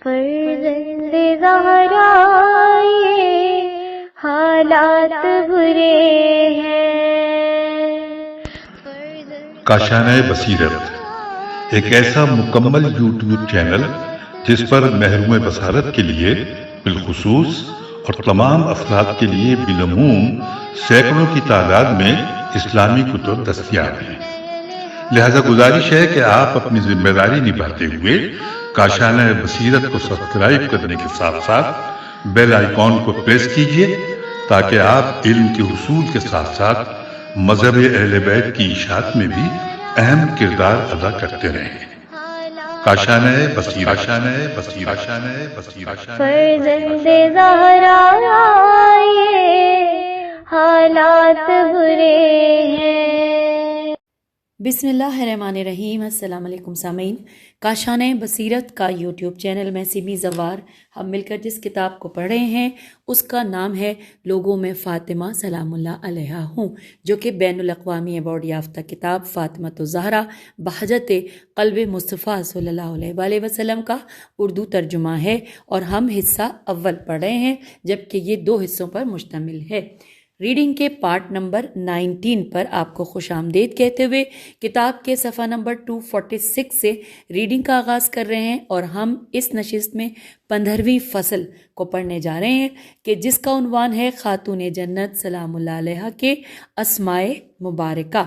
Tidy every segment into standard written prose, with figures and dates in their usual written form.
فرزند زہرا یہ حالات برے ہیں۔ کاشانۂ بصیرت ایک ایسا مکمل یوٹیوب چینل جس پر محروم بصارت کے لیے بالخصوص اور تمام افراد کے لیے بالعموم سینکڑوں کی تعداد میں اسلامی کتب دستیاب ہیں۔ لہذا گزارش ہے کہ آپ اپنی ذمہ داری نبھاتے ہوئے کاشانۂ بصیرت کو سبسکرائب کرنے کے ساتھ ساتھ بیل آئیکن کو پریس کیجیے تاکہ آپ علم کے حصول کے ساتھ ساتھ مذہب اہل بیت کی اشاعت میں بھی اہم کردار ادا کرتے رہیں۔ کاشانۂ بصیرت، کاشانۂ بصیرت، کاشانۂ بصیرت۔ فرزند زہرا یہ حالات برے ہیں۔ بسم اللہ الرحمن الرحیم۔ السلام علیکم سامعین، کاشانۂ بصیرت کا یوٹیوب چینل میں سمی زوار ہم مل کر جس کتاب کو پڑھ رہے ہیں اس کا نام ہے لوگوں میں فاطمہ سلام اللہ علیہا ہوں، جو کہ بین الاقوامی ایوارڈ یافتہ کتاب فاطمۃ الزہرا بہجت قلب مصطفیٰ صلی اللہ علیہ وآلہ وسلم کا اردو ترجمہ ہے، اور ہم حصہ اول پڑھ رہے ہیں جبکہ یہ 2 حصوں پر مشتمل ہے۔ ریڈنگ کے پارٹ نمبر 19 پر آپ کو خوش آمدید کہتے ہوئے کتاب کے صفحہ نمبر 246 سے ریڈنگ کا آغاز کر رہے ہیں، اور ہم اس نشست میں 15ویں فصل کو پڑھنے جا رہے ہیں کہ جس کا عنوان ہے خاتون جنت سلام اللہ علیہا کے اسماء مبارکہ۔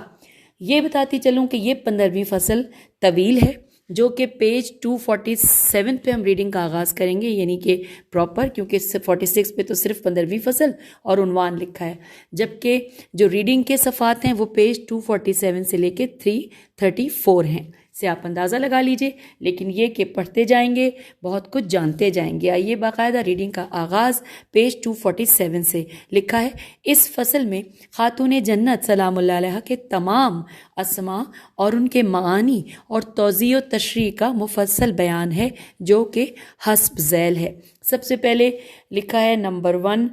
یہ بتاتی چلوں کہ یہ 15ویں فصل طویل ہے، جو کہ پیج 247 پہ ہم ریڈنگ کا آغاز کریں گے، یعنی کہ پراپر، کیونکہ 46 پہ تو صرف 15ویں فصل اور عنوان لکھا ہے، جبکہ جو ریڈنگ کے صفحات ہیں وہ پیج 247 سے لے کے 334 ہیں، سے آپ اندازہ لگا لیجئے، لیکن یہ کہ پڑھتے جائیں گے بہت کچھ جانتے جائیں گے۔ آئیے باقاعدہ ریڈنگ کا آغاز پیج 247 سے لکھا ہے۔ اس فصل میں خاتون جنت سلام اللہ علیہا کے تمام اسماء اور ان کے معانی اور توضیح و تشریح کا مفصل بیان ہے، جو کہ حسب ذیل ہے۔ سب سے پہلے لکھا ہے نمبر 1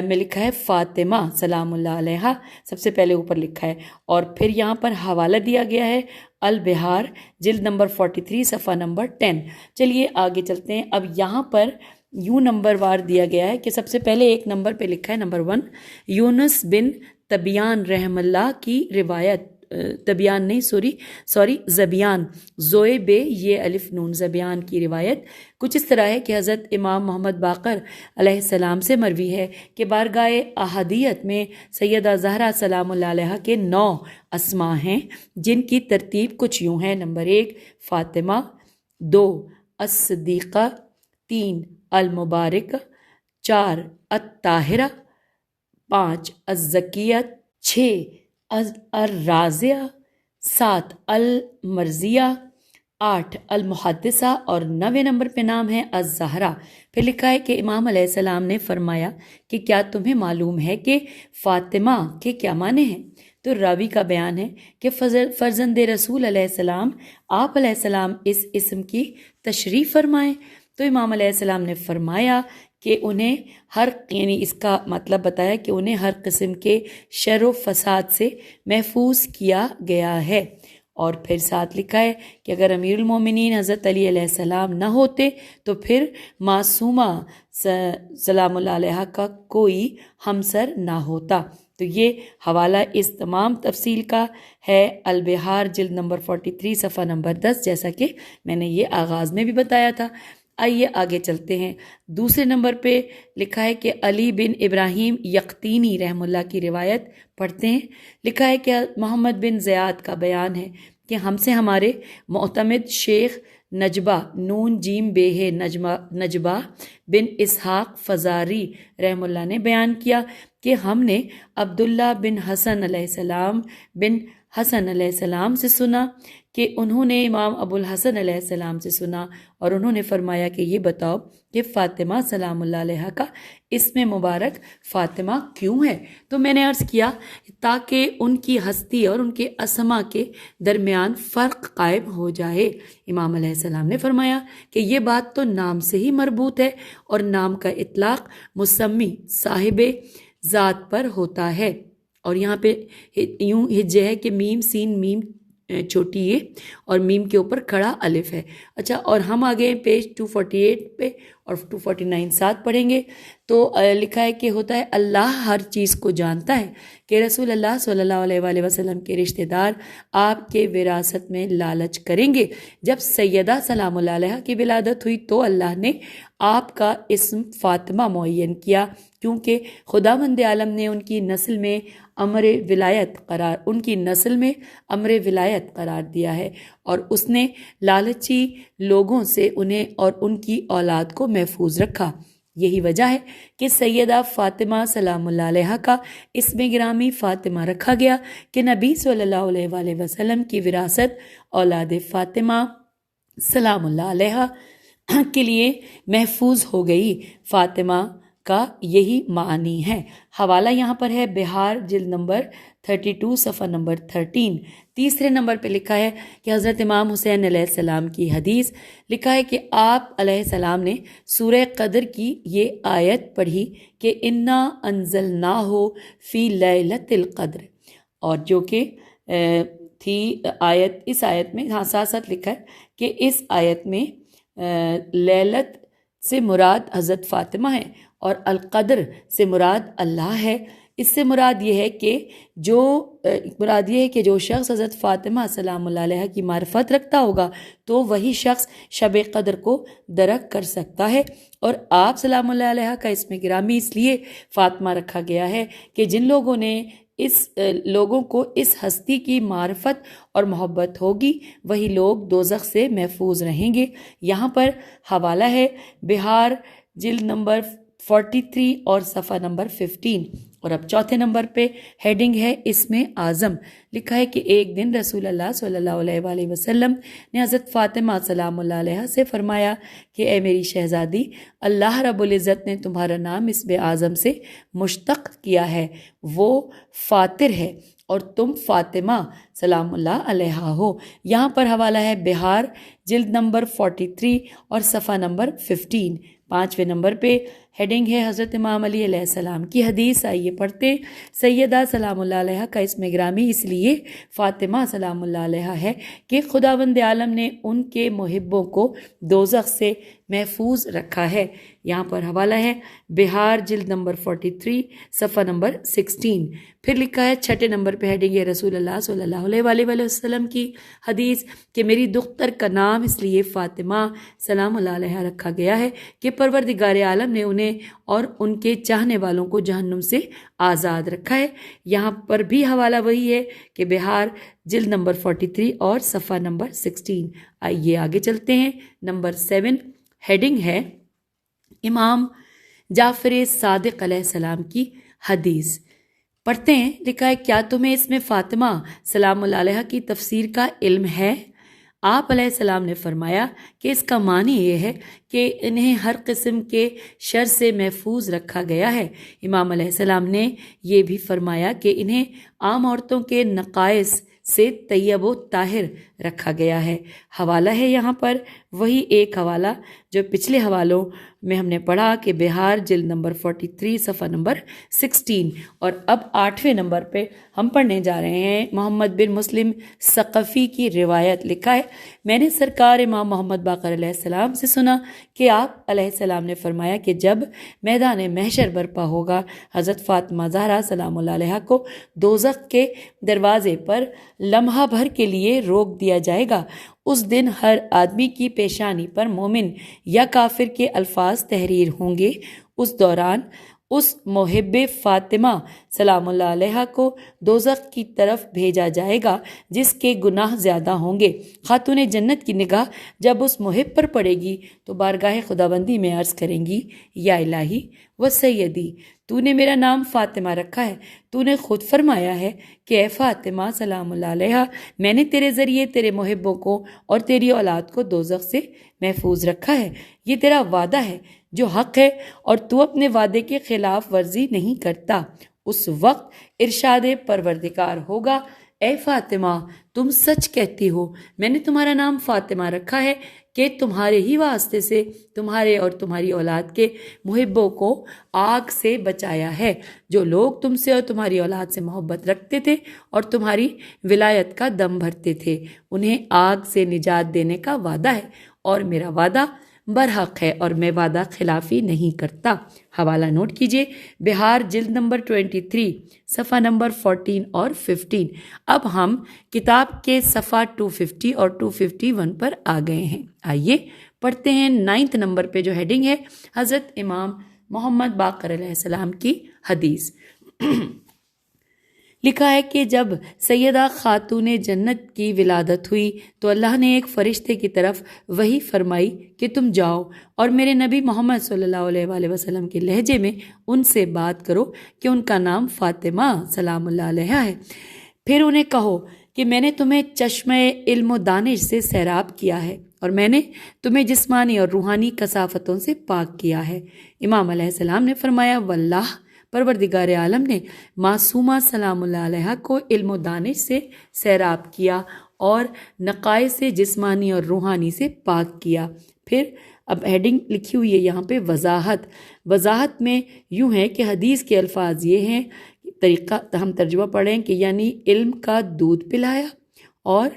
میں لکھا ہے فاطمہ سلام اللہ علیہا، سب سے پہلے اوپر لکھا ہے، اور پھر یہاں پر حوالہ دیا گیا ہے البہار جلد نمبر 43 صفحہ نمبر 10۔ چلیے آگے چلتے ہیں۔ اب یہاں پر یوں نمبر وار دیا گیا ہے کہ سب سے پہلے ایک نمبر پہ لکھا ہے نمبر 1 یونس بن طبیان رحم اللہ کی روایت، طبیان نہیں سوری زبیان، زوئے بے یہ الف نون زبیان کی روایت کچھ اس طرح ہے کہ حضرت امام محمد باقر علیہ السلام سے مروی ہے کہ بارگاہ احدیت میں سیدہ زہرا سلام اللہ علیہا کے 9 اسماء ہیں، جن کی ترتیب کچھ یوں ہے۔ نمبر 1 فاطمہ، 2 الصدیقہ، 3 المبارک، 4 الطاہرہ، 5 الزکیہ، 6 الرازیہ، 7 المرضیہ، 8 المحدثہ، اور 9ویں نمبر پہ نام ہے الزہرا۔ پھر لکھا ہے کہ امام علیہ السلام نے فرمایا کہ کیا تمہیں معلوم ہے کہ فاطمہ کے کیا معنی ہیں؟ تو راوی کا بیان ہے کہ فرزند رسول علیہ السلام، آپ علیہ السلام اس اسم کی تشریح فرمائیں۔ تو امام علیہ السلام نے فرمایا کہ انہیں یعنی اس کا مطلب بتایا کہ انہیں ہر قسم کے شر و فساد سے محفوظ کیا گیا ہے، اور پھر ساتھ لکھا ہے کہ اگر امیر المومنین حضرت علی علیہ السلام نہ ہوتے تو پھر معصومہ سلام اللہ علیہا کا کوئی ہمسر نہ ہوتا۔ تو یہ حوالہ اس تمام تفصیل کا ہے البہار جلد نمبر 43 صفحہ نمبر 10، جیسا کہ میں نے یہ آغاز میں بھی بتایا تھا۔ آئیے آگے چلتے ہیں۔ دوسرے نمبر پہ لکھا ہے کہ علی بن ابراہیم یقطینی رحم اللہ کی روایت پڑھتے ہیں۔ لکھا ہے کہ محمد بن زیاد کا بیان ہے کہ ہم سے ہمارے معتمد شیخ نجبہ نون جیم بے ہے نجبہ بن اسحاق فزاری رحم اللہ نے بیان کیا کہ ہم نے عبداللہ بن حسن علیہ السلام سے سنا کہ انہوں نے امام ابو الحسن علیہ السلام سے سنا، اور انہوں نے فرمایا کہ یہ بتاؤ کہ فاطمہ سلام اللہ علیہا کا اسم مبارک فاطمہ کیوں ہے؟ تو میں نے عرض کیا تاکہ ان کی ہستی اور ان کے اسما کے درمیان فرق قائم ہو جائے۔ امام علیہ السلام نے فرمایا کہ یہ بات تو نام سے ہی مربوط ہے، اور نام کا اطلاق مسمی صاحب ذات پر ہوتا ہے، اور یہاں پہ یوں ہجے ہے کہ میم سین میم چھوٹی یہ اور میم کے اوپر کھڑا الف ہے۔ اچھا، اور ہم آگے ہیں پیج 248 پہ اور 249 ساتھ پڑھیں گے تو لکھا ہے کہ ہوتا ہے اللہ ہر چیز کو جانتا ہے کہ رسول اللہ صلی اللہ علیہ وآلہ وسلم کے رشتہ دار آپ کے وراثت میں لالچ کریں گے۔ جب سیدہ سلام اللہ علیہ کی ولادت ہوئی تو اللہ نے آپ کا اسم فاطمہ معین کیا، کیونکہ خداوند عالم نے ان کی نسل میں امر ولایت قرار دیا ہے، اور اس نے لالچی لوگوں سے انہیں اور ان کی اولاد کو محفوظ رکھا۔ یہی وجہ ہے کہ سیدہ فاطمہ سلام اللہ علیہ کا اسم گرامی فاطمہ رکھا گیا کہ نبی صلی اللہ علیہ وآلہ وسلم کی وراثت اولاد فاطمہ سلام اللہ علیہ کے لیے محفوظ ہو گئی۔ فاطمہ کا یہی معنی ہے۔ حوالہ یہاں پر ہے بہار جلد نمبر 32 صفحہ نمبر 13۔ تیسرے نمبر پہ لکھا ہے کہ حضرت امام حسین علیہ السلام کی حدیث، لکھا ہے کہ آپ علیہ السلام نے سورہ قدر کی یہ آیت پڑھی کہ انا انزلناہ فی لیلۃ القدر، اور جو کہ تھی اس آیت میں ساتھ ساتھ لکھا ہے کہ اس آیت میں لیلت سے مراد حضرت فاطمہ ہے اور القدر سے مراد اللہ ہے۔ اس سے مراد یہ ہے کہ جو شخص حضرت فاطمہ سلام اللہ علیہ کی معرفت رکھتا ہوگا تو وہی شخص شب قدر کو درک کر سکتا ہے، اور آپ سلام اللہ علیہ کا اسم گرامی اس لیے فاطمہ رکھا گیا ہے کہ جن لوگوں کو اس ہستی کی معرفت اور محبت ہوگی وہی لوگ دوزخ سے محفوظ رہیں گے۔ یہاں پر حوالہ ہے بہار جلد نمبر 43 اور صفحہ نمبر 15۔ اور اب چوتھے نمبر پہ ہیڈنگ ہے اسم اعظم، لکھا ہے کہ ایک دن رسول اللہ صلی اللہ علیہ وآلہ وسلم نے حضرت فاطمہ سلام اللہ علیہ سے فرمایا کہ اے میری شہزادی، اللہ رب العزت نے تمہارا نام اسم اعظم سے مشتق کیا ہے، وہ فاطر ہے، اور تم فاطمہ سلام اللہ علیہ ہو۔ یہاں پر حوالہ ہے بہار جلد نمبر 43 اور صفحہ نمبر 15۔ پانچویں نمبر پہ ہیڈنگ ہے حضرت امام علی علیہ السلام کی حدیث، آئیے پڑھتے۔ سیدہ سلام اللہ علیہ کا اسم گرامی اس لیے فاطمہ سلام اللہ علیہ ہے کہ خداوند عالم نے ان کے محبوں کو دوزخ سے محفوظ رکھا ہے۔ یہاں پر حوالہ ہے بہار جلد نمبر 43 صفحہ نمبر 16۔ پھر لکھا ہے چھٹے نمبر پہ ہیڈنگ ہے رسول اللہ صلی اللہ علیہ وآلہ وسلم کی حدیث کہ میری دختر کا نام اس لیے فاطمہ سلام اللہ علیہ رکھا گیا ہے کہ پروردگار عالم نے انہیں اور ان کے چاہنے والوں کو جہنم سے آزاد رکھا ہے۔ یہاں پر بھی حوالہ وہی ہے کہ بہار جلد نمبر 43 اور صفحہ نمبر 16۔ آئیے آگے چلتے ہیں۔ نمبر 7 ہیڈنگ ہے امام جعفر صادق علیہ السلام کی حدیث، پڑھتے ہیں۔ لکھا ہے کیا تمہیں اس میں فاطمہ سلام اللہ علیہ کی تفسیر کا علم ہے؟ آپ علیہ السلام نے فرمایا کہ اس کا معنی یہ ہے کہ انہیں ہر قسم کے شر سے محفوظ رکھا گیا ہے۔ امام علیہ السلام نے یہ بھی فرمایا کہ انہیں عام عورتوں کے نقائص سے طیب و طاہر رکھا گیا ہے۔ حوالہ ہے یہاں پر وہی ایک حوالہ جو پچھلے حوالوں میں ہم نے پڑھا کہ بہار جلد نمبر 43 صفحہ نمبر 16۔ اور اب 8ویں نمبر پہ ہم پڑھنے جا رہے ہیں محمد بن مسلم ثقفی کی روایت۔ لکھا ہے میں نے سرکار امام محمد باقر علیہ السلام سے سنا کہ آپ علیہ السلام نے فرمایا کہ جب میدان محشر برپا ہوگا حضرت فاطمہ زہرا سلام اللہ علیہ کو دوزخ کے دروازے پر لمحہ بھر کے لیے روک دیا جائے گا۔ اس دن ہر آدمی کی پیشانی پر مومن یا کافر کے الفاظ تحریر ہوں گے۔ اس دوران اس محب فاطمہ سلام اللہ علیہ کو دوزخ کی طرف بھیجا جائے گا جس کے گناہ زیادہ ہوں گے۔ خاتون جنت کی نگاہ جب اس محب پر پڑے گی تو بارگاہ خداوندی میں عرض کریں گی یا الہی و سیدی، تو نے میرا نام فاطمہ رکھا ہے، تو نے خود فرمایا ہے کہ اے فاطمہ سلام اللہ علیہ، میں نے تیرے ذریعے تیرے محبوں کو اور تیری اولاد کو دوزخ سے محفوظ رکھا ہے۔ یہ تیرا وعدہ ہے جو حق ہے اور تو اپنے وعدے کے خلاف ورزی نہیں کرتا۔ اس وقت ارشاد پروردگار ہوگا اے فاطمہ تم سچ کہتی ہو، میں نے تمہارا نام فاطمہ رکھا ہے کہ تمہارے ہی واسطے سے تمہارے اور تمہاری اولاد کے محبوں کو آگ سے بچایا ہے۔ جو لوگ تم سے اور تمہاری اولاد سے محبت رکھتے تھے اور تمہاری ولایت کا دم بھرتے تھے، انہیں آگ سے نجات دینے کا وعدہ ہے، اور میرا وعدہ برحق ہے اور میں وعدہ خلافی نہیں کرتا۔ حوالہ نوٹ کیجئے، بہار جلد نمبر 23 صفحہ نمبر 14 اور 15۔ اب ہم کتاب کے صفحہ 250 اور 251 پر آ گئے ہیں۔ آئیے پڑھتے ہیں 9 نمبر پہ جو ہیڈنگ ہے حضرت امام محمد باقر علیہ السلام کی حدیث۔ لکھا ہے کہ جب سیدہ خاتون جنت کی ولادت ہوئی تو اللہ نے ایک فرشتے کی طرف وحی فرمائی کہ تم جاؤ اور میرے نبی محمد صلی اللہ علیہ وآلہ وسلم کے لہجے میں ان سے بات کرو کہ ان کا نام فاطمہ سلام اللہ علیہا ہے۔ پھر انہیں کہو کہ میں نے تمہیں چشمہ علم و دانش سے سیراب کیا ہے اور میں نے تمہیں جسمانی اور روحانی کثافتوں سے پاک کیا ہے۔ امام علیہ السلام نے فرمایا، واللہ پروردگار عالم نے معصومہ سلام اللہ علیہ کو علم و دانش سے سیراب کیا اور نقائص سے جسمانی اور روحانی سے پاک کیا۔ پھر اب ہیڈنگ لکھی ہوئی ہے یہاں پہ وضاحت میں یوں ہے کہ حدیث کے الفاظ یہ ہیں، طریقہ ہم ترجمہ پڑھیں کہ یعنی علم کا دودھ پلایا اور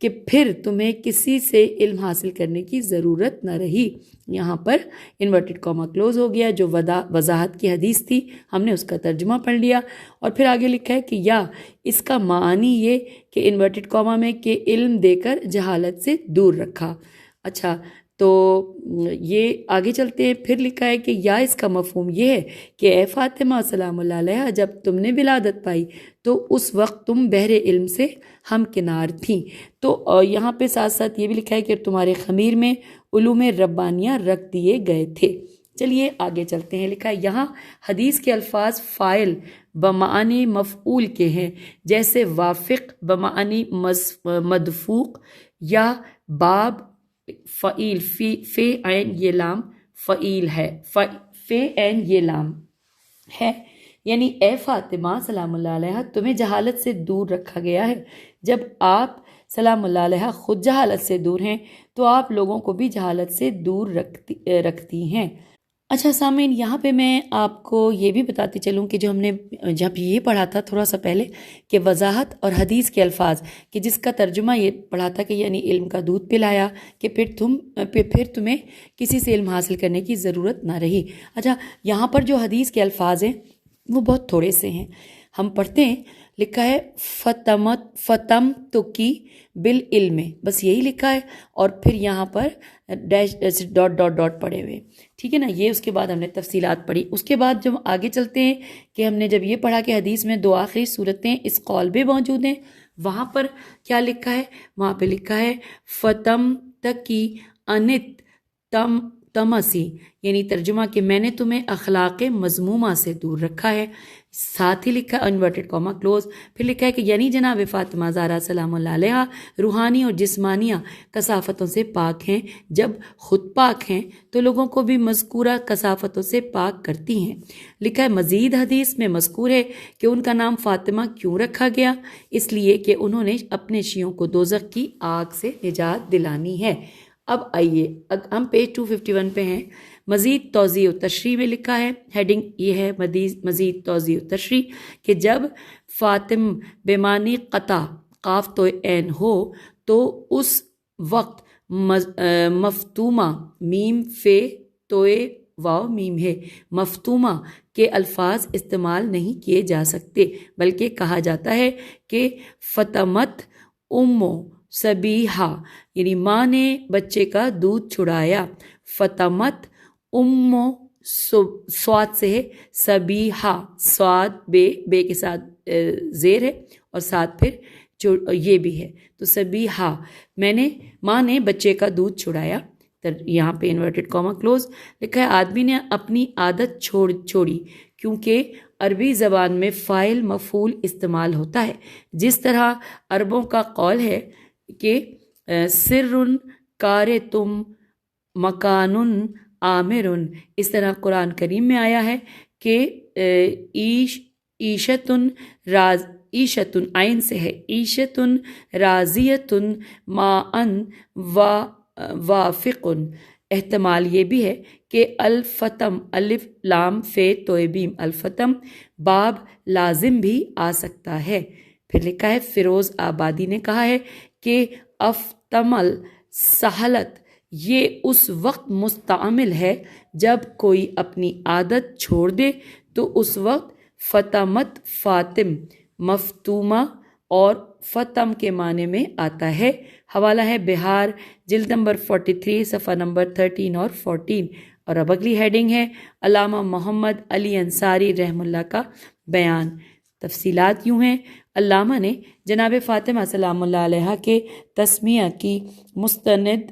کہ پھر تمہیں کسی سے علم حاصل کرنے کی ضرورت نہ رہی۔ یہاں پر انورٹڈ کاما کلوز ہو گیا، جو وضاحت کی حدیث تھی ہم نے اس کا ترجمہ پڑھ لیا، اور پھر آگے لکھا ہے کہ یا اس کا معنی یہ کہ انورٹڈ کاما میں کہ علم دے کر جہالت سے دور رکھا۔ اچھا تو یہ آگے چلتے ہیں، پھر لکھا ہے کہ یا اس کا مفہوم یہ ہے کہ اے فاطمہ سلام اللہ علیہ جب تم نے ولادت پائی تو اس وقت تم بحر علم سے ہمکنار تھیں۔ تو یہاں پہ ساتھ ساتھ یہ بھی لکھا ہے کہ تمہارے خمیر میں علوم ربانیہ رکھ دیے گئے تھے۔ چلیے آگے چلتے ہیں، لکھا ہے یہاں حدیث کے الفاظ فاعل بمعنی مفعول کے ہیں، جیسے وافق بمعنی مدفوق یا باب فعیل فی عین یہ لام فعیل ہے، فی عین یہ لام ہے، یعنی اے فاطمہ سلام اللہ علیہ تمہیں جہالت سے دور رکھا گیا ہے۔ جب آپ سلام اللہ علیہ خود جہالت سے دور ہیں تو آپ لوگوں کو بھی جہالت سے دور رکھتی ہیں۔ اچھا سامعین، یہاں پہ میں آپ کو یہ بھی بتاتی چلوں کہ جو ہم نے جب یہ پڑھا تھا تھوڑا سا پہلے کہ وضاحت اور حدیث کے الفاظ کہ جس کا ترجمہ یہ پڑھا تھا کہ یعنی علم کا دودھ پلایا کہ پھر تمہیں کسی سے علم حاصل کرنے کی ضرورت نہ رہی۔ اچھا یہاں پر جو حدیث کے الفاظ ہیں وہ بہت تھوڑے سے ہیں، ہم پڑھتے ہیں۔ لکھا ہے فتم تکی بالعلم، بس یہی لکھا ہے، اور پھر یہاں پر ڈاٹ پڑے ہوئے، ٹھیک ہے نا۔ یہ اس کے بعد ہم نے تفصیلات پڑھی۔ اس کے بعد جب آگے چلتے ہیں کہ ہم نے جب یہ پڑھا کہ حدیث میں 2 آخری صورتیں اس قول بھی موجود ہیں، وہاں پر کیا لکھا ہے؟ وہاں پہ لکھا ہے فتم تکی انت تمسی، یعنی ترجمہ کہ میں نے تمہیں اخلاق مذمومہ سے دور رکھا ہے۔ ساتھ ہی لکھا انورٹڈ کاما کلوز، پھر لکھا ہے کہ یعنی جناب فاطمہ زہرا سلام اللہ علیہ روحانی اور جسمانیہ کثافتوں سے پاک ہیں، جب خود پاک ہیں تو لوگوں کو بھی مذکورہ کثافتوں سے پاک کرتی ہیں۔ لکھا ہے مزید حدیث میں مذکور ہے کہ ان کا نام فاطمہ کیوں رکھا گیا، اس لیے کہ انہوں نے اپنے شیعوں کو دوزخ کی آگ سے نجات دلانی ہے۔ اب آئیے ہم پیج 251 پہ ہیں۔ مزید توضیح و تشریح میں لکھا ہے، ہیڈنگ یہ ہے مزید توضیح و تشریح کہ جب فاطم بیمانی قطع قاف تو عین ہو تو اس وقت مفتومہ میم فے توئے واو میم ہے، مفتومہ کے الفاظ استعمال نہیں کیے جا سکتے، بلکہ کہا جاتا ہے کہ فتمت امو سبیحہ، یعنی ماں نے بچے کا دودھ چھڑایا۔ فتمت امو سواد سے ہے، سبیحہ سواد بے کے ساتھ زیر ہے اور ساتھ پھر جو یہ بھی ہے، تو سبیحہ ماں نے بچے کا دودھ چھڑایا۔ یہاں پہ انورٹڈ کاما کلوز لکھا ہے آدمی نے اپنی عادت چھوڑی کیونکہ عربی زبان میں فاعل مفعول استعمال ہوتا ہے، جس طرح عربوں کا قول ہے کہ سرٌ کارتم مکان عامر، اس طرح قرآن کریم میں آیا ہے کہ عیشتن عیشتن، عین سے ہے عیشتن، راضیتن، معن وافقن۔ احتمال یہ بھی ہے کہ الفتم، الف لام فے توئے بیم، الفتم باب لازم بھی آ سکتا ہے۔ پھر لکھا ہے فیروز آبادی نے کہا ہے کہ افتمل سہلت یہ اس وقت مستعمل ہے جب کوئی اپنی عادت چھوڑ دے تو اس وقت فتمت فاتم مفتومہ اور فتم کے معنی میں آتا ہے۔ حوالہ ہے بہار، جلد نمبر 43 صفحہ نمبر 13 اور 14۔ اور اب اگلی ہیڈنگ ہے علامہ محمد علی انصاری رحم اللہ کا بیان۔ تفصیلات یوں ہیں، علامہ نے جناب فاطمہ سلام اللہ علیہ کے تسمیہ کی مستند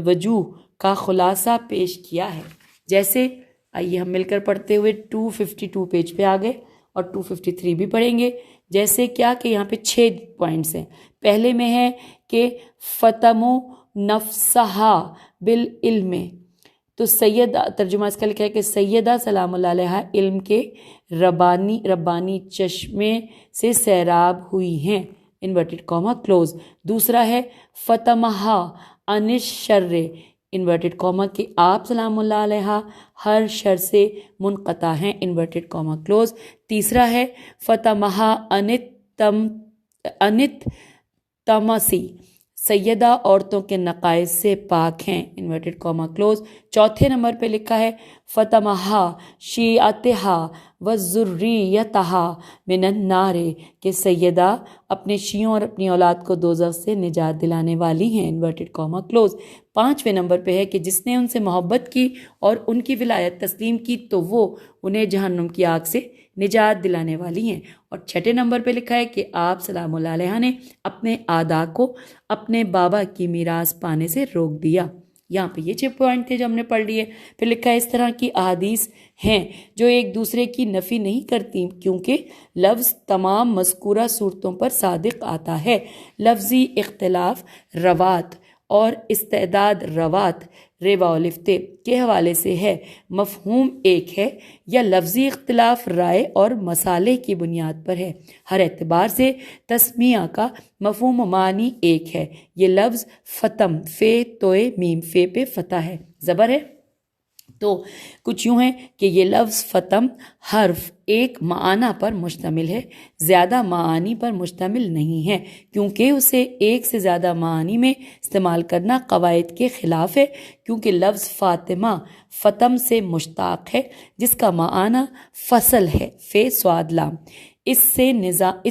وجوہ کا خلاصہ پیش کیا ہے۔ جیسے آئیے ہم مل کر پڑھتے ہوئے 252 پیج پہ آ گئے اور 253 بھی پڑھیں گے۔ جیسے کیا کہ یہاں پہ 6 پوائنٹس ہیں۔ پہلے میں ہے کہ فتمو نفسہا بالعلم، تو سیدہ، ترجمہ اس کا لکھا ہے کہ سیدہ سلام اللہ علیہ علم کے ربانی چشمے سے سیراب ہوئی ہیں، انورٹڈ کاما کلوز۔ دوسرا ہے فتمہا عن الشر، انورٹڈ کاما کہ آپ سلام اللہ علیہ ہر شر سے منقطع ہیں، انورٹڈ کاما کلوز۔ تیسرا ہے فتمہا انت تمسی، سیدہ عورتوں کے نقائص سے پاک ہیں، انورٹڈ کاما کلوز۔ چوتھے نمبر پہ لکھا ہے فتمہا شیعتہا وذریتہا من النار، کہ سیدہ اپنے شیعوں اور اپنی اولاد کو دوزخ سے نجات دلانے والی ہیں، انورٹڈ کاما کلوز۔ پانچویں نمبر پہ ہے کہ جس نے ان سے محبت کی اور ان کی ولایت تسلیم کی تو وہ انہیں جہنم کی آگ سے نجات دلانے والی ہیں۔ اور چھٹے نمبر پہ لکھا ہے کہ آپ سلام اللہ علیہ نے اپنے آدا کو اپنے بابا کی میراث پانے سے روک دیا۔ یہاں پہ یہ 6 پوائنٹ تھے جو ہم نے پڑھ لیے۔ پھر لکھا ہے اس طرح کی احادیث ہیں جو ایک دوسرے کی نفی نہیں کرتی کیونکہ لفظ تمام مذکورہ صورتوں پر صادق آتا ہے۔ لفظی اختلاف روات اور استعداد روات ریوا الفتے کے حوالے سے ہے، مفہوم ایک ہے، یا لفظی اختلاف رائے اور مسالے کی بنیاد پر ہے۔ ہر اعتبار سے تسمیہ کا مفہوم و معنی ایک ہے۔ یہ لفظ فتم، فے توئے میم، فے پہ فتح ہے، زبر ہے، تو کچھ یوں ہے کہ یہ لفظ فتم حرف ایک معنی پر مشتمل ہے، زیادہ معانی پر مشتمل نہیں ہے، کیونکہ اسے ایک سے زیادہ معانی میں استعمال کرنا قواعد کے خلاف ہے، کیونکہ لفظ فاطمہ فتم سے مشتاق ہے جس کا معنی فصل ہے، فے سواد لام۔ اس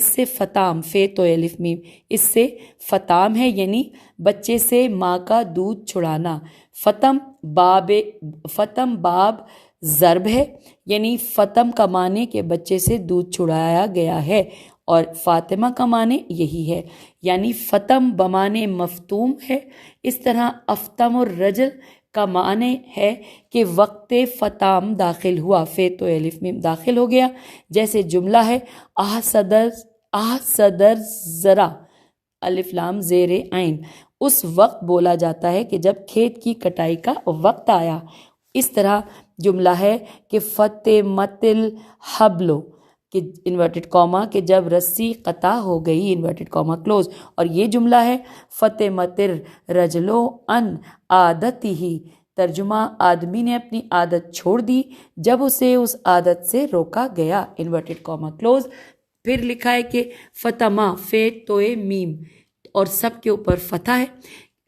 سے فتام، فے تو الف میم، اس سے فتام ہے یعنی بچے سے ماں کا دودھ چھڑانا۔ فتم باب ضرب ہے، یعنی فتم کا معنی کہ بچے سے دودھ چھڑایا گیا ہے، اور فاطمہ کا معنی یہی ہے، یعنی فتم بمعنی مفتوم ہے۔ اس طرح افتم الرجل کا معنی ہے کہ وقت فتام داخل ہوا، فے تو الف میں داخل ہو گیا۔ جیسے جملہ ہے صدر ذرا الف لام زیر عین، اس وقت بولا جاتا ہے کہ جب کھیت کی کٹائی کا وقت آیا۔ اس طرح جملہ ہے کہ فتمت الحبل، کہ انورٹڈ کاما کہ جب رسی قطع ہو گئی، انورٹڈ کاما کلوز۔ اور یہ جملہ ہے فتمت الرجل عن عادتہ، ترجمہ آدمی نے اپنی عادت چھوڑ دی جب اسے اس عادت سے روکا گیا، انورٹڈ کاما کلوز۔ پھر لکھا ہے کہ فتمہ، فے توئے میم، اور سب کے اوپر فتح ہے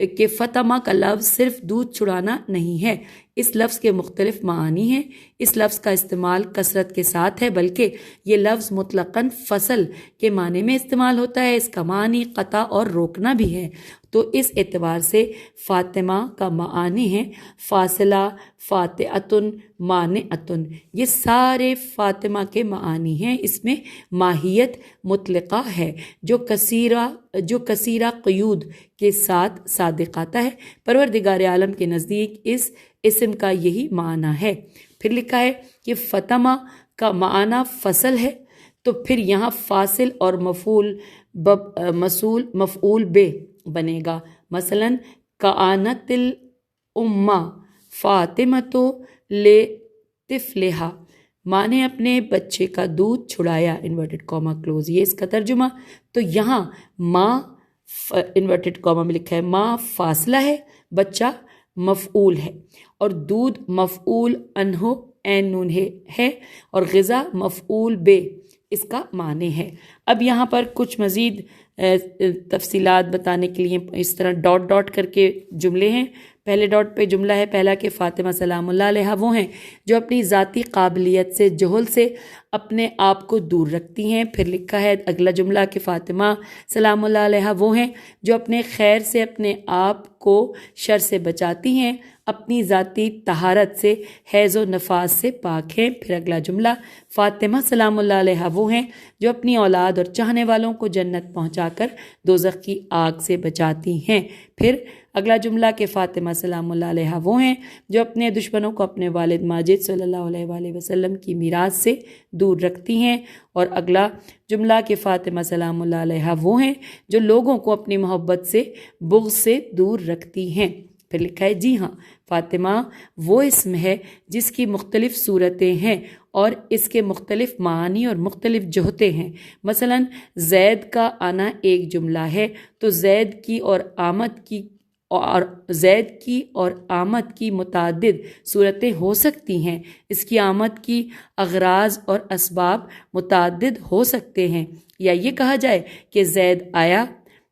کہ فتمہ کا لفظ صرف دودھ چھڑانا نہیں ہے، اس لفظ کے مختلف معانی ہیں۔ اس لفظ کا استعمال کثرت کے ساتھ ہے، بلکہ یہ لفظ مطلقاً فصل کے معنی میں استعمال ہوتا ہے، اس کا معنی قطع اور روکنا بھی ہے۔ تو اس اعتبار سے فاطمہ کا معانی ہے فاصلہ، فاتحۃن، مانعۃن، یہ سارے فاطمہ کے معانی ہیں۔ اس میں ماہیت مطلقہ ہے جو کثیرہ قیود کے ساتھ صادق آتا ہے۔ پروردگار عالم کے نزدیک اس اسم کا یہی معنی ہے۔ پھر لکھا ہے کہ فتمہ کا معنی فصل ہے، تو پھر یہاں فاصل اور مفعول بے بنے گا۔ مثلا کانت الامہ فاطمۃ لطفلہا، ماں نے اپنے بچے کا دودھ چھڑایا انورٹڈ کاما کلوز، یہ اس کا ترجمہ۔ تو یہاں ماں انورٹڈ کاما میں لکھا ہے ماں فاصلہ ہے، بچہ مفعول ہے، اور دودھ مفعول انہو عین نون ہے، اور غذا مفعول بے اس کا معنی ہے۔ اب یہاں پر کچھ مزید تفصیلات بتانے کے لیے اس طرح ڈاٹ ڈاٹ کر کے جملے ہیں۔ پہلے ڈاٹ پہ جملہ ہے پہلا کہ فاطمہ سلام اللہ علیہا وہ ہیں جو اپنی ذاتی قابلیت سے جہل سے اپنے آپ کو دور رکھتی ہیں۔ پھر لکھا ہے اگلا جملہ کہ فاطمہ سلام اللہ علیہا وہ ہیں جو اپنے خیر سے اپنے آپ کو شر سے بچاتی ہیں، اپنی ذاتی طہارت سے حیض و نفاس سے پاک ہیں۔ پھر اگلا جملہ فاطمہ سلام اللہ علیہا وہ ہیں جو اپنی اولاد اور چاہنے والوں کو جنت پہنچا کر دوزخ کی آگ سے بچاتی ہیں۔ پھر اگلا جملہ کہ فاطمہ سلام اللہ علیہا وہ ہیں جو اپنے دشمنوں کو اپنے والد ماجد صلی اللہ علیہ وآلہ وسلم کی میراث سے دور رکھتی ہیں۔ اور اگلا جملہ کہ فاطمہ سلام اللہ علیہا وہ ہیں جو لوگوں کو اپنی محبت سے بغض سے دور رکھتی ہیں۔ پھر لکھا ہے جی ہاں فاطمہ وہ اسم ہے جس کی مختلف صورتیں ہیں اور اس کے مختلف معانی اور مختلف جہتیں ہیں۔ مثلا زید کا آنا ایک جملہ ہے تو زید کی اور آمد کی متعدد صورتیں ہو سکتی ہیں۔ اس کی آمد کی اغراض اور اسباب متعدد ہو سکتے ہیں، یا یہ کہا جائے کہ زید آیا،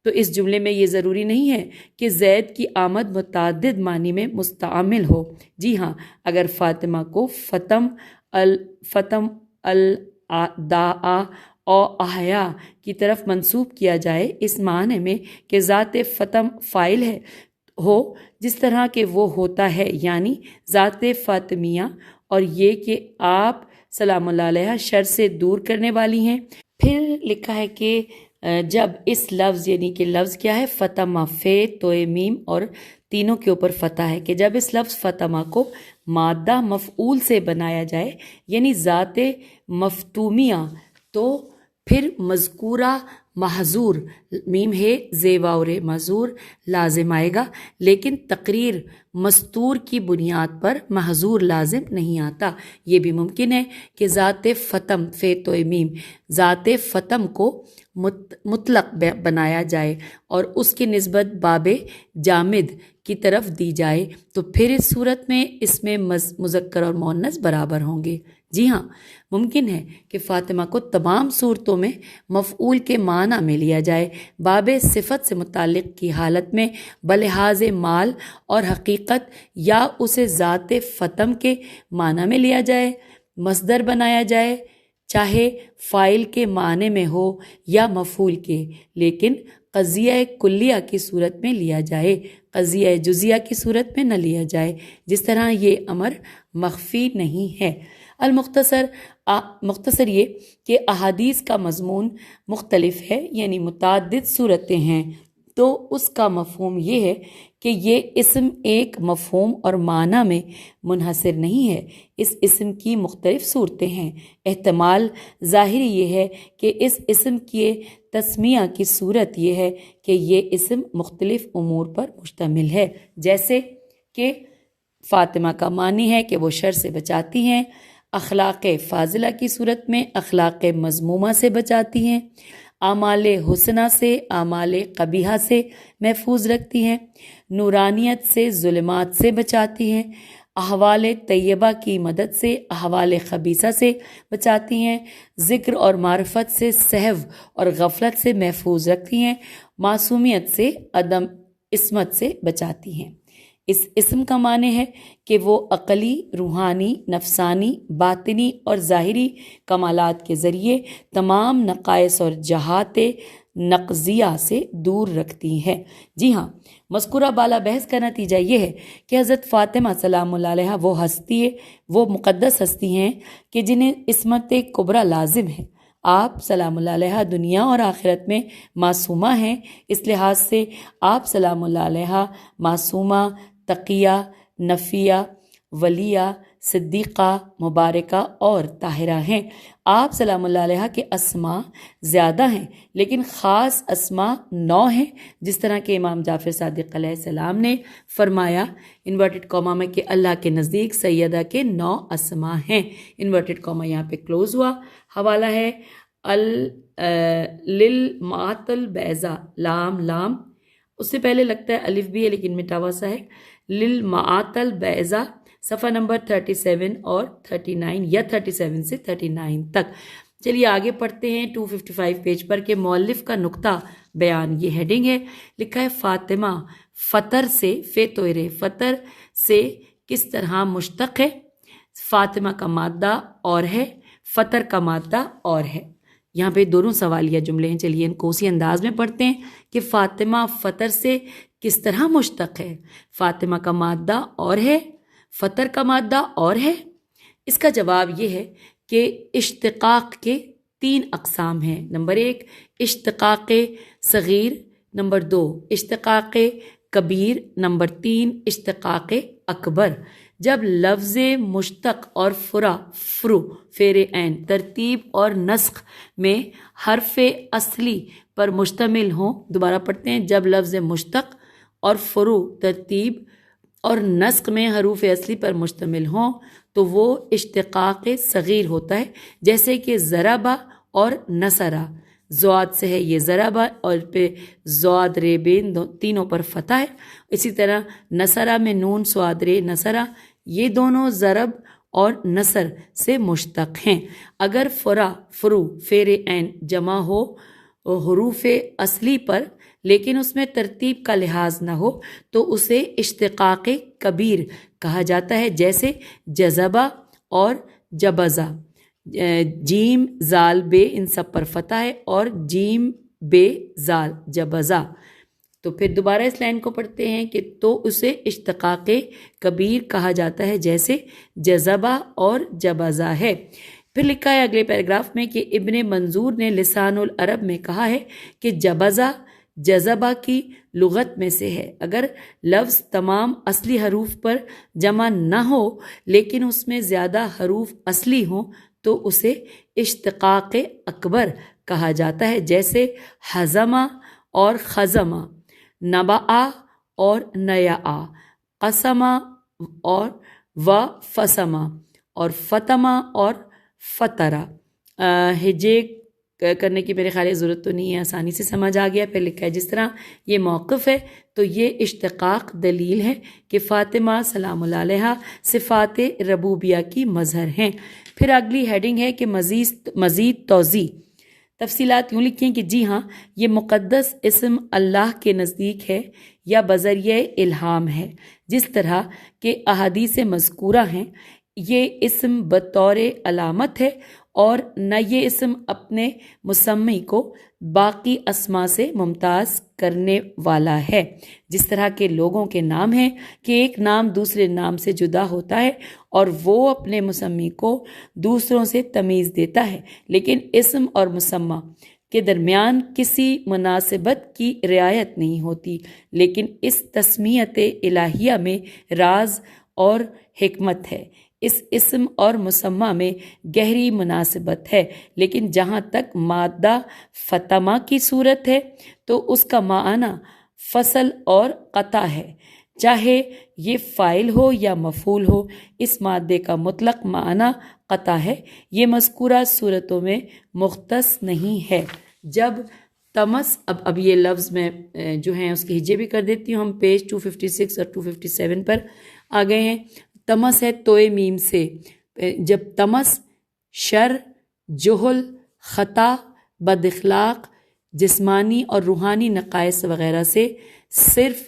تو اس جملے میں یہ ضروری نہیں ہے کہ زید کی آمد متعدد معنی میں مستعمل ہو۔ جی ہاں، اگر فاطمہ کو فتم الداء او احیا کی طرف منسوب کیا جائے اس معنی میں کہ ذات فتم فاعل ہو جس طرح کہ وہ ہوتا ہے، یعنی ذات فاطمیہ، اور یہ کہ آپ سلام اللہ علیہ شر سے دور کرنے والی ہیں۔ پھر لکھا ہے کہ جب اس لفظ یعنی کہ لفظ کیا ہے فتمہ، فے توئے میم اور تینوں کے اوپر فتح ہے، کہ جب اس لفظ فتمہ کو مادہ مفعول سے بنایا جائے یعنی ذات مفتومیہ، تو پھر مذکورہ محظور میم ہے زیوا اور محظور لازم آئے گا، لیکن تقریر مستور کی بنیاد پر محظور لازم نہیں آتا۔ یہ بھی ممکن ہے کہ ذات فتم فے تو میم ذات فتم کو مطلق بنایا جائے اور اس کی نسبت باب جامد کی طرف دی جائے، تو پھر اس صورت میں اس میں مذکر اور مؤنث برابر ہوں گے۔ جی ہاں، ممکن ہے کہ فاطمہ کو تمام صورتوں میں مفعول کے معنی میں لیا جائے، باب صفت سے متعلق کی حالت میں بلحاظ مال اور حقیقت، یا اسے ذات فتم کے معنی میں لیا جائے، مصدر بنایا جائے، چاہے فاعل کے معنی میں ہو یا مفعول کے، لیکن قضیہ کلیہ کی صورت میں لیا جائے، قضیہ جزیہ کی صورت میں نہ لیا جائے، جس طرح یہ امر مخفی نہیں ہے۔ مختصر یہ کہ احادیث کا مضمون مختلف ہے، یعنی متعدد صورتیں ہیں، تو اس کا مفہوم یہ ہے کہ یہ اسم ایک مفہوم اور معنی میں منحصر نہیں ہے، اس اسم کی مختلف صورتیں ہیں۔ احتمال ظاہری یہ ہے کہ اس اسم کے تسمیہ کی صورت یہ ہے کہ یہ اسم مختلف امور پر مشتمل ہے، جیسے کہ فاطمہ کا معنی ہے کہ وہ شر سے بچاتی ہیں، اخلاق فاضلہ کی صورت میں اخلاق مذمومہ سے بچاتی ہیں، اعمال حسنہ سے اعمال قبیحہ سے محفوظ رکھتی ہیں، نورانیت سے ظلمات سے بچاتی ہیں، احوال طیبہ کی مدد سے احوال خبیثہ سے بچاتی ہیں، ذکر اور معرفت سے سہو اور غفلت سے محفوظ رکھتی ہیں، معصومیت سے عدم عصمت سے بچاتی ہیں۔ اس اسم کا معنی ہے کہ وہ عقلی، روحانی، نفسانی، باطنی اور ظاہری کمالات کے ذریعے تمام نقائص اور جہات نقضیہ سے دور رکھتی ہے۔ جی ہاں، مذکورہ بالا بحث کا نتیجہ یہ ہے کہ حضرت فاطمہ سلام اللہ علیہا وہ مقدس ہستی ہیں کہ جنہیں عصمت کبریٰ لازم ہے۔ آپ سلام اللہ علیہ دنیا اور آخرت میں معصومہ ہیں، اس لحاظ سے آپ سلام اللہ علیہ معصومہ، تقیہ، نفیہ، ولیہ، صدیقہ، مبارکہ اور طاہرہ ہیں۔ آپ سلام اللہ علیہ کے اسماء زیادہ ہیں لیکن خاص اسماء 9 ہیں، جس طرح کہ امام جعفر صادق علیہ السلام نے فرمایا انورٹڈ کاما میں کہ اللہ کے نزدیک سیدہ کے 9 اسماء ہیں، انورٹڈ کاما یہاں پہ کلوز ہوا۔ حوالہ ہے للمعات البیضاء، لام اس سے پہلے لگتا ہے الف بھی ہے لیکن مٹا ہوا سا ہے، للمعات البیضاء، صفحہ نمبر 37 اور 39 یا 37 سے 39 تک۔ چلیے آگے پڑھتے ہیں 255 پیج پر کہ مؤلف کا نقطہ بیان، یہ ہیڈنگ ہے، لکھا ہے فاطمہ فطر سے، فطر فطر سے کس طرح مشتق ہے؟ فاطمہ کا مادہ اور ہے، فطر کا مادہ اور ہے۔ یہاں پہ دونوں سوالیہ جملے ہیں، چلیے ان کو اسی انداز میں پڑھتے ہیں کہ فاطمہ فطر سے کس طرح مشتق ہے؟ فاطمہ کا مادہ اور ہے، فطر کا مادہ اور ہے۔ اس کا جواب یہ ہے کہ اشتقاق کے 3 اقسام ہیں۔ نمبر 1 اشتقاق صغیر، نمبر 2 اشتقاق کبیر، نمبر 3 اشتقاق اکبر۔ جب لفظ مشتق اور فرو فیر عین ترتیب اور نسخ میں حرف اصلی پر مشتمل ہوں، دوبارہ پڑھتے ہیں، جب لفظ مشتق اور فرو ترتیب اور نسخ میں حروف اصلی پر مشتمل ہوں تو وہ اشتقاق صغیر ہوتا ہے، جیسے کہ ضربہ اور نصرہ، زواد سے ہے یہ ضربہ اور پہ زواد رے بین تینوں پر فتح ہے۔ اسی طرح نصرہ میں نون سواد رے نصرہ، یہ دونوں ضرب اور نصر سے مشتق ہیں۔ اگر فرو فیر عین جمع ہو حروف اصلی پر لیکن اس میں ترتیب کا لحاظ نہ ہو تو اسے اشتقاق کبیر کہا جاتا ہے، جیسے جذبہ اور جبزہ، جیم زال بے ان سب پر فتح ہے، اور جیم بے زال جبزہ۔ تو پھر دوبارہ اس لائن کو پڑھتے ہیں کہ تو اسے اشتقاق کبیر کہا جاتا ہے، جیسے جذبہ اور جبزہ ہے۔ پھر لکھا ہے اگلے پیراگراف میں کہ ابن منظور نے لسان العرب میں کہا ہے کہ جبزہ جذبہ کی لغت میں سے ہے۔ اگر لفظ تمام اصلی حروف پر جمع نہ ہو لیکن اس میں زیادہ حروف اصلی ہوں تو اسے اشتقاق اکبر کہا جاتا ہے، جیسے حزمہ اور خزمہ، نبعہ اور نیعہ، قسمہ اور فسمہ، اور فتمہ اور فترہ۔ ہجے کرنے کی میرے خیال ضرورت تو نہیں ہے، آسانی سے سمجھ آ گیا۔ پھر لکھا ہے جس طرح یہ موقف ہے تو یہ اشتقاق دلیل ہے کہ فاطمہ سلام اللہ علیہ صفات ربوبیہ کی مظہر ہیں۔ پھر اگلی ہیڈنگ ہے کہ مزید توضیح، تفصیلات یوں لکھی ہیں کہ جی ہاں یہ مقدس اسم اللہ کے نزدیک ہے یا بذریعہ الہام ہے، جس طرح کہ احادیث مذکورہ ہیں۔ یہ اسم بطور علامت ہے اور نہ یہ اسم اپنے مسمی کو باقی اسما سے ممتاز کرنے والا ہے، جس طرح کے لوگوں کے نام ہیں کہ ایک نام دوسرے نام سے جدا ہوتا ہے اور وہ اپنے مسمی کو دوسروں سے تمیز دیتا ہے، لیکن اسم اور مسمہ کے درمیان کسی مناسبت کی رعایت نہیں ہوتی۔ لیکن اس تسمیت الہیہ میں راز اور حکمت ہے، اس اسم اور مسمہ میں گہری مناسبت ہے، لیکن جہاں تک مادہ فتمہ کی صورت ہے تو اس کا معنی فصل اور قطع ہے، چاہے یہ فاعل ہو یا مفعول ہو۔ اس مادے کا مطلق معنی قطع ہے، یہ مذکورہ صورتوں میں مختص نہیں ہے۔ جب تمس، اب یہ لفظ میں جو ہیں اس کی ہجے بھی کر دیتی ہوں، ہم پیج 256 اور 257 پر آ گئے ہیں۔ تمس ہے توئے میم سے، جب تمس شر، جہل، خطا، بد اخلاق، جسمانی اور روحانی نقائص وغیرہ سے صرف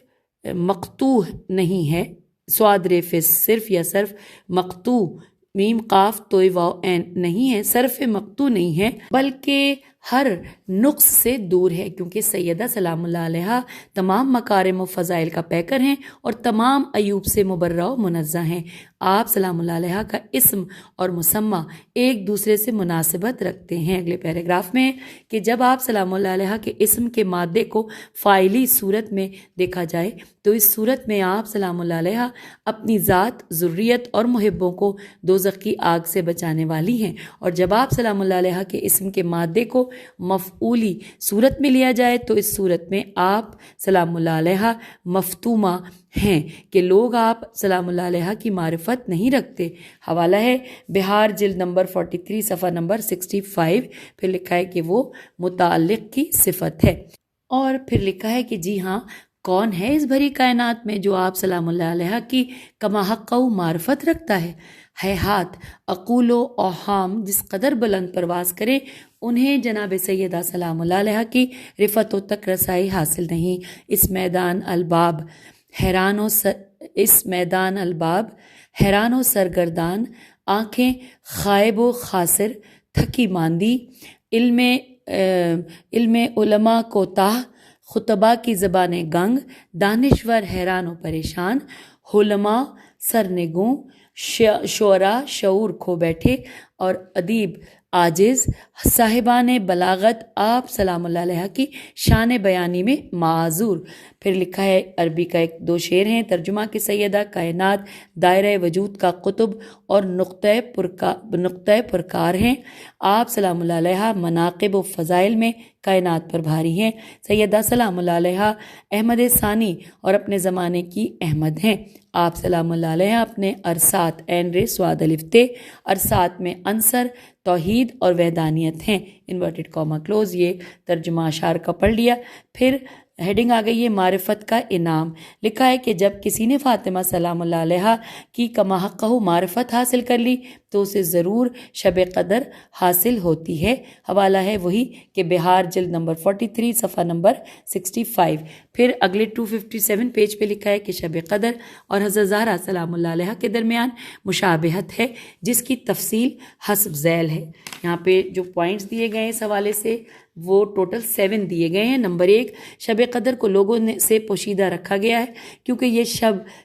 مقطوع نہیں ہے، سواد ریف صرف یا صرف مقطوع، میم قاف توئے واو عین نہیں ہے، صرف مقطوع نہیں ہے، بلکہ ہر نقص سے دور ہے، کیونکہ سیدہ سلام اللہ علیہ تمام مکارم و فضائل کا پیکر ہیں اور تمام عیوب سے مبرہ و منزہ ہیں۔ آپ سلام اللہ علیہ کا اسم اور مسمہ ایک دوسرے سے مناسبت رکھتے ہیں۔ اگلے پیراگراف میں کہ جب آپ سلام اللہ علیہ کے اسم کے مادے کو فاعلی صورت میں دیکھا جائے تو اس صورت میں آپ سلام اللہ علیہ اپنی ذات، ذریت اور محبوں کو دوزخ کی آگ سے بچانے والی ہیں، اور جب آپ سلام اللہ علیہ کے اسم کے مادے کو مفعولی صورت میں لیا جائے تو اس صورت میں آپ سلام اللہ علیہ مفتومہ ہیں کہ لوگ آپ سلام اللہ علیہ کی معرفت نہیں رکھتے۔ حوالہ ہے بہار جلد نمبر 43 صفحہ نمبر 65۔ پھر لکھا ہے کہ وہ متعلق کی صفت ہے، اور پھر لکھا ہے کہ جی ہاں، کون ہے اس بھری کائنات میں جو آپ سلام اللہ علیہ کی کما حق و معرفت رکھتا ہے ہاتھ عقول و اوہام جس قدر بلند پرواز کرے انہیں جناب سیدہ سلام اللہ علیہ کی رفت و تک رسائی حاصل نہیں۔ اس میدان الباب حیران و سرگردان، آنکھیں خائب و خاسر، تھکی ماندی، علم علماء کوتاہ، خطبہ کی زبانیں گنگ، دانشور حیران و پریشان، علماء سرنگوں، شعراء شعور کھو بیٹھے، اور ادیب عاجز، صاحبان بلاغت آپ سلام اللہ علیہ کی شان بیانی میں معذور۔ پھر لکھا ہے عربی کا 2 شعر ہیں، ترجمہ کہ سیدہ کائنات دائرہ وجود کا قطب اور نقطۂ پرکار ہیں، آپ سلام اللہ علیہ مناقب و فضائل میں کائنات پر بھاری ہیں۔ سیدہ سلام اللہ علیہ احمد ثانی اور اپنے زمانے کی احمد ہیں۔ آپ سلام اللہ علیہ اپنے عرصات عین ر صاد الف ت عرصات میں عنصر توحید اور وحدانیت ہیں، انورٹڈ کاما کلوز۔ یہ ترجمہ اشعار کا پڑھ لیا۔ پھر ہیڈنگ آ گئی ہے معرفت کا انعام۔ لکھا ہے کہ جب کسی نے فاطمہ سلام اللہ علیہ کی کما حقہ معرفت حاصل کر لی تو اسے ضرور شب قدر حاصل ہوتی ہے۔ حوالہ ہے وہی کہ بہار جلد نمبر 43 صفحہ نمبر 65۔ پھر اگلے 257 پیج پہ لکھا ہے کہ شب قدر اور حضرت زہرا سلام اللہ علیہ کے درمیان مشابہت ہے جس کی تفصیل حسب ذیل ہے۔ یہاں پہ جو پوائنٹس دیے گئے ہیں اس حوالے سے وہ ٹوٹل 7 دیے گئے ہیں۔ نمبر 1، شب قدر کو لوگوں سے پوشیدہ رکھا گیا ہے کیونکہ یہ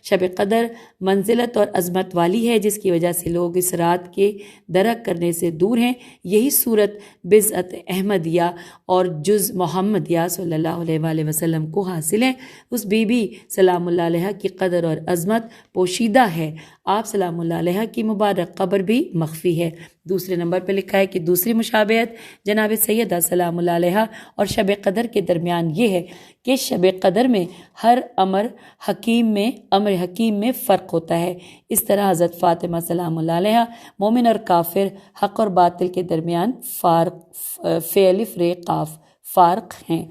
شب قدر منزلت اور عظمت والی ہے جس کی وجہ سے لوگ اس رات کے درک کرنے سے دور ہیں۔ یہی صورت بضعت احمدیہ اور جز محمدیہ صلی اللہ علیہ وآلہ وسلم کو حاصل ہے۔ اس بی بی سلام اللہ علیہ کی قدر اور عظمت پوشیدہ ہے، آپ سلام اللہ علیہ کی مبارک قبر بھی مخفی ہے۔ دوسرے نمبر پہ لکھا ہے کہ دوسری مشابہت جناب سیدہ سلام اللہ علیہ اور شب قدر کے درمیان یہ ہے کہ شب قدر میں ہر امر حکیم میں فرق ہوتا ہے۔ اس طرح حضرت فاطمہ سلام اللہ علیہ مومن اور کافر، حق اور باطل کے درمیان فعلف ر قاف فارق ہیں۔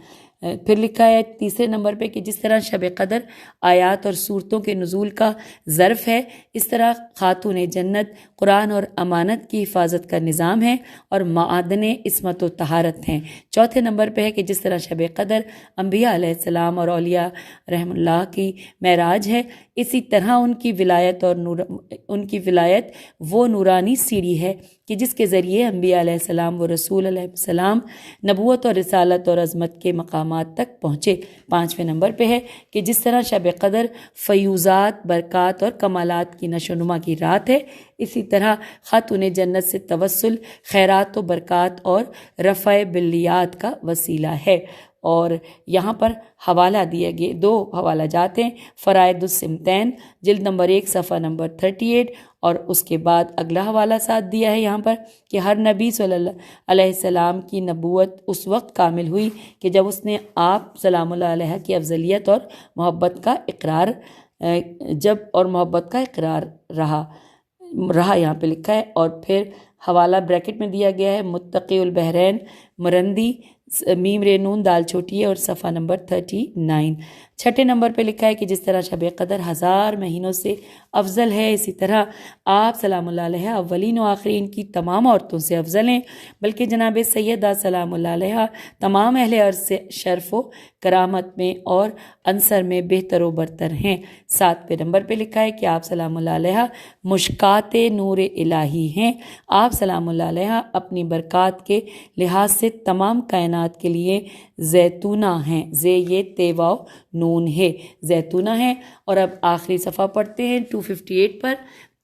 پھر لکھا ہے تیسرے نمبر پہ کہ جس طرح شب قدر آیات اور صورتوں کے نزول کا ظرف ہے، اس طرح خاتون جنت قرآن اور امانت کی حفاظت کا نظام ہے اور معادن عصمت و طہارت ہیں۔ چوتھے نمبر پہ ہے کہ جس طرح شب قدر انبیاء علیہ السلام اور اولیاء رحم اللہ کی معراج ہے، اسی طرح ان کی ولایت وہ نورانی سیڑھی ہے کہ جس کے ذریعے انبیاء علیہ السلام و رسول علیہ السلام نبوت اور رسالت اور عظمت کے مقامات تک پہنچے۔ پانچویں نمبر پہ ہے کہ جس طرح شب قدر فیوزات، برکات اور کمالات کی نشو و نما کی رات ہے، اسی طرح خاتون جنت سے توسل خیرات و برکات اور رفع بلیات کا وسیلہ ہے۔ اور یہاں پر حوالہ دیے گئے 2 حوالہ جات ہیں، فرائض السمتین جلد نمبر 1 صفحہ نمبر 38، اور اس کے بعد اگلا حوالہ ساتھ دیا ہے یہاں پر کہ ہر نبی صلی اللہ علیہ السلام کی نبوت اس وقت کامل ہوئی کہ جب اس نے آپ سلام اللہ علیہ کی افضلیت اور محبت کا اقرار رہا یہاں پہ لکھا ہے۔ اور پھر حوالہ بریکٹ میں دیا گیا ہے متقی البحرین مرندی میم رے نون دال چھوٹی ہے اور صفحہ نمبر 39۔ چھٹے نمبر پہ لکھا ہے کہ جس طرح شب قدر 1000 مہینوں سے افضل ہے، اسی طرح آپ سلام اللہ علیہ اولین و آخرین کی تمام عورتوں سے افضل ہیں، بلکہ جناب سیدہ سلام اللہ علیہ تمام اہل ارض سے شرف و کرامت میں اور عنصر میں بہتر و برتر ہیں۔ 7 نمبر پہ لکھا ہے کہ آپ سلام اللہ علیہ مشکات نور الہی ہیں، آپ سلام اللہ علیہ اپنی برکات کے لحاظ سے تمام کائنات کے لیے زیتونہ ہیں، یہ تیواؤ نون ہے، زیتونہ ہیں۔ اور اب آخری صفحہ پڑھتے ہیں 258 پر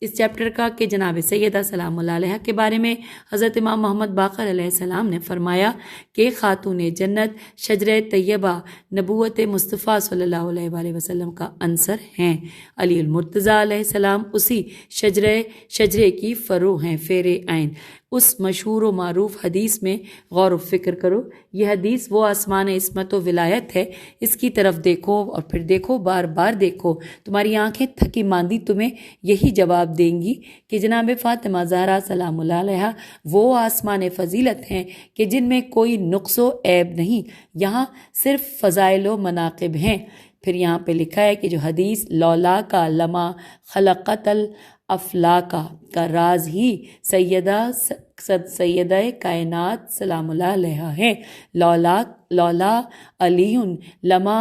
اس چیپٹر کا کہ جناب سیدہ سلام اللہ علیہ کے بارے میں حضرت امام محمد باقر علیہ السلام نے فرمایا کہ خاتون جنت شجرہ طیبہ نبوت مصطفیٰ صلی اللہ علیہ وآلہ وسلم کا عنصر ہیں، علی المرتضیٰ علیہ السلام اسی شجرے کی فرو ہیں، فیر عین۔ اس مشہور و معروف حدیث میں غور و فکر کرو، یہ حدیث وہ آسمان عصمت و ولایت ہے، اس کی طرف دیکھو اور پھر دیکھو، بار بار دیکھو، تمہاری آنکھیں تھکی ماندی تمہیں یہی جواب دیں گی کہ جناب فاطمہ زہرا سلام اللہ علیہ وہ آسمان فضیلت ہیں کہ جن میں کوئی نقص و عیب نہیں، یہاں صرف فضائل و مناقب ہیں۔ پھر یہاں پہ لکھا ہے کہ جو حدیث لولا کا لما خلقت الافلاکا کا راز ہی سیدہ کائنات سلام اللہ علیہ ہے، لولا علی لما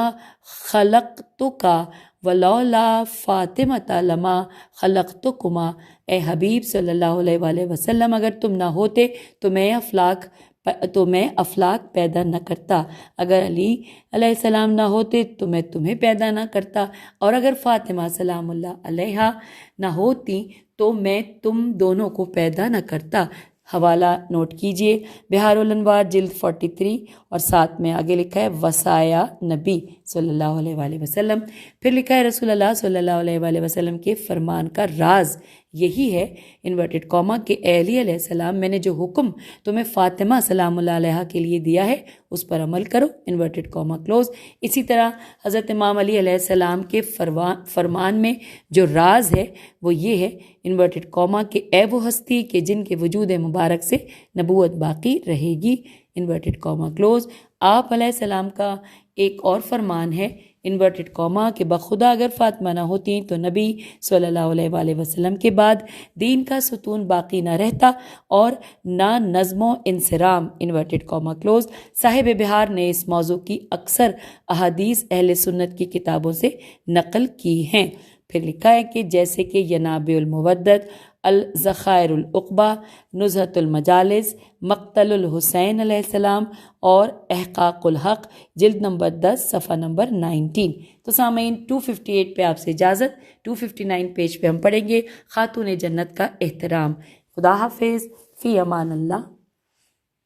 خلقتکا ولولا فاطمۃ لما خلقتکما، اے حبیب صلی اللہ علیہ وآلہ وسلم اگر تم نہ ہوتے تو میں افلاک پیدا نہ کرتا، اگر علی علیہ السلام نہ ہوتے تو میں تمہیں پیدا نہ کرتا، اور اگر فاطمہ سلام اللہ علیہ نہ ہوتی تو میں تم دونوں کو پیدا نہ کرتا۔ حوالہ نوٹ کیجئے، بہار الانوار جلد 43 اور ساتھ میں آگے لکھا ہے وصایا نبی صلی اللہ علیہ وآلہ وسلم۔ پھر لکھا ہے رسول اللہ صلی اللہ علیہ وآلہ وسلم کے فرمان کا راز یہی ہے، انورٹڈ کاما، کہ اے علی علیہ السلام میں نے جو حکم تمہیں فاطمہ سلام اللہ علیہ کے لیے دیا ہے اس پر عمل کرو، انورٹڈ کاما کلوز۔ اسی طرح حضرت امام علی علیہ السلام کے فرمان میں جو راز ہے وہ یہ ہے، انورٹڈ کاما، کہ اے وہ ہستی کہ جن کے وجود مبارک سے نبوت باقی رہے گی، انورٹڈ کاما کلوز۔ آپ علیہ السلام کا ایک اور فرمان ہے، انورٹڈ کاما، کہ بخدا اگر فاطمہ نہ ہوتی تو نبی صلی اللہ علیہ وآلہ وسلم کے بعد دین کا ستون باقی نہ رہتا اور نہ نظم و انصرام، انورٹڈ کاما کلوز۔ صاحب بہار نے اس موضوع کی اکثر احادیث اہل سنت کی کتابوں سے نقل کی ہیں۔ پھر لکھا ہے کہ جیسے کہ ینابع المودت، الذخائر العقبہ، نزہۃ المجالس، مقتل الحسین علیہ السلام اور احقاق الحق جلد نمبر 10 صفحہ نمبر 19۔ تو سامعین 258 پہ آپ سے اجازت، 259 پیج پہ ہم پڑھیں گے خاتون جنت کا احترام۔ خدا حافظ، فی امان اللہ۔